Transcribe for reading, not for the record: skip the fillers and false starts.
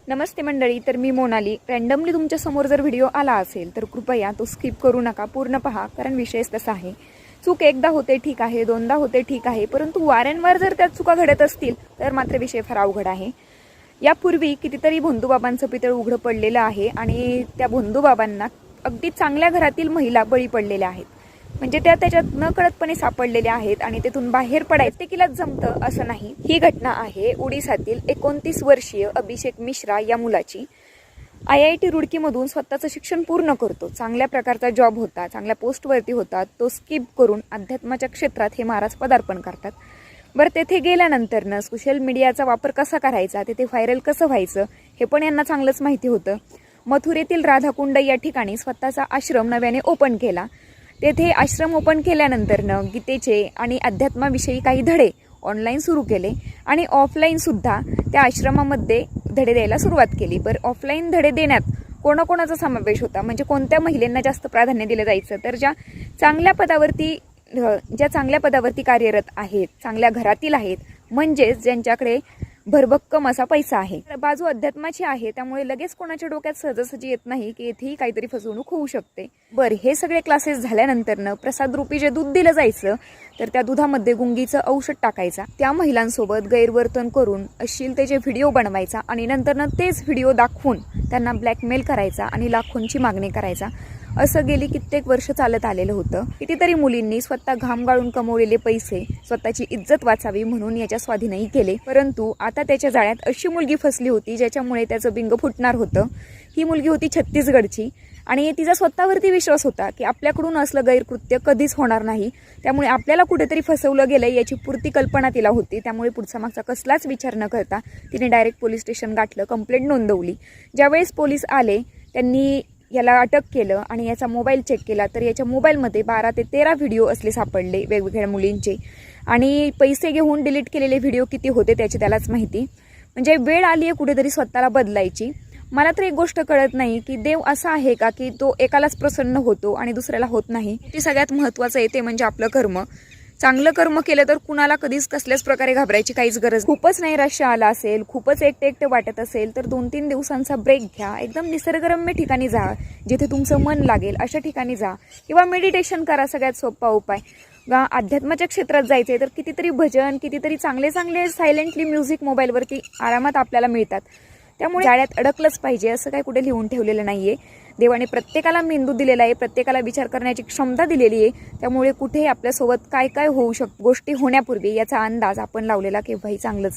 नमस्ते मंडळी, तर मी मोनाली. रँडमली तुमच्या समोर जर व्हिडिओ आला असेल तर कृपया तो स्किप करू नका, पूर्ण पहा, कारण विषयच तसा आहे. चूक एकदा होते ठीक आहे, दोनदा होते ठीक आहे, परंतु वारंवार जर त्यात चुका घडत असतील तर मात्र विषय फार अवघड आहे. यापूर्वी कितीतरी भोंदूबाबांचं पितळ उघडं पडलेलं आहे आणि त्या भोंदूबाबांना अगदी चांगल्या घरातील महिला बळी पडलेल्या आहेत. म्हणजे त्या त्याच्यात न कळतपणे सापडलेल्या आहेत आणि तिथून बाहेर पडायचं तिलाच जमतं असं नाही. ही घटना आहे ओडिसातील 29 वर्षीय अभिषेक मिश्रा या मुलाची. IIT रुडकीमधून स्वतःचं शिक्षण पूर्ण करतो, चांगल्या प्रकारचा जॉब होता, चांगल्या पोस्टवरती होता. तो स्किप करून अध्यात्माच्या क्षेत्रात हे महाराज पदार्पण करतात. बरं, तेथे गेल्यानंतरनं सोशल मीडियाचा वापर कसा करायचा, तेथे व्हायरल कसं व्हायचं हे पण यांना चांगलंच माहिती होतं. मथुरेतील राधाकुंड या ठिकाणी स्वतःचा आश्रम नव्याने ओपन केला. तेथे आश्रम ओपन केल्यानंतरनं गीतेचे आणि अध्यात्माविषयी काही धडे ऑनलाईन सुरू केले आणि ऑफलाईन सुद्धा त्या आश्रमामध्ये धडे द्यायला सुरुवात केली. बरं, ऑफलाईन धडे देण्यात कोणाकोणाचा समावेश होता, म्हणजे कोणत्या महिलांना जास्त प्राधान्य दिलं जायचं, तर ज्या चांगल्या पदावरती कार्यरत आहेत, चांगल्या घरातील आहेत, म्हणजेच ज्यांच्याकडे भरभक्कम असा पैसा आहे. बाजू अध्यात्माची आहे, त्यामुळे लगेच कोणाच्या डोक्यात सहजासहजी येत नाही की येथेही काहीतरी फसवणूक होऊ शकते. बरं, हे सगळे क्लासेस झाल्यानंतरनं प्रसाद रूपी जे दूध दिलं जायचं तर त्या दुधामध्ये गुंगीचं औषध टाकायचा, त्या महिलांसोबत गैरवर्तन करून अश्लीलतेचे व्हिडिओ बनवायचा आणि नंतरनं तेच व्हिडिओ दाखवून त्यांना ब्लॅकमेल करायचा आणि लाखोंची मागणी करायचा. असं गेली कित्येक वर्ष चालत आलेलं होतं. कितीतरी मुलींनी स्वतः घाम गाळून कमवलेले पैसे स्वतःची इज्जत वाचावी म्हणून याच्या स्वाधीनही केले. परंतु आता त्याच्या जाळ्यात अशी मुलगी फसली होती ज्याच्यामुळे त्याचं बिंग फुटणार होतं. ही मुलगी होती छत्तीसगडची आणि तिचा स्वतःवरती विश्वास होता की आपल्याकडून असलं गैरकृत्य कधीच होणार नाही. त्यामुळे आपल्याला कुठेतरी फसवलं गेलं याची पूर्ती कल्पना तिला होती. त्यामुळे पुढचा मागचा कसलाच विचार न करता तिने डायरेक्ट पोलीस स्टेशन गाठलं, कंप्लेंट नोंदवली. ज्यावेळेस पोलीस आले त्यांनी याला अटक केलं आणि याचा मोबाईल चेक केला तर याच्या मोबाईलमध्ये 12 ते 13 व्हिडिओ असले सापडले वेगवेगळ्या मुलींचे. आणि पैसे घेऊन डिलीट केलेले व्हिडिओ किती होते त्याची त्यालाच माहिती. म्हणजे वेळ आली आहे कुठेतरी स्वतःला बदलायची. मला तर एक गोष्ट कळत नाही की देव असा आहे का की तो एकालाच प्रसन्न होतो आणि दुसऱ्याला होत नाही. ती सगळ्यात महत्त्वाचं येते म्हणजे आपलं कर्म. चांगलं कर्म केलं तर कुणाला कधीच कसल्याच प्रकारे घाबरायची काहीच गरज. खूपच नैराश्य आला असेल, खूपच एकटं वाटत असेल तर 2-3 दिवसांचा ब्रेक घ्या. एकदम निसर्गरम्य ठिकाणी जा, जिथे तुमचं मन लागेल अशा ठिकाणी जा, किंवा मेडिटेशन करा. सगळ्यात सोपा उपाय. अध्यात्माच्या क्षेत्रात जायचंय तर कितीतरी भजन, कितीतरी चांगले चांगले सायलेंटली म्युझिक मोबाईलवरती आरामात आपल्याला मिळतात. त्यामुळे जाळ्यात अडकलंच पाहिजे असं काही कुठे लिहून ठेवलेलं नाहीये. देवाने प्रत्येकाला मेंदू दिलेला आहे, प्रत्येकाला विचार करण्याची क्षमता दिलेली आहे. त्यामुळे कुठेही आपल्यासोबत काय काय होऊ शकतं गोष्टी होण्यापूर्वी याचा अंदाज आपण लावलेला केव्हाही चांगलंच.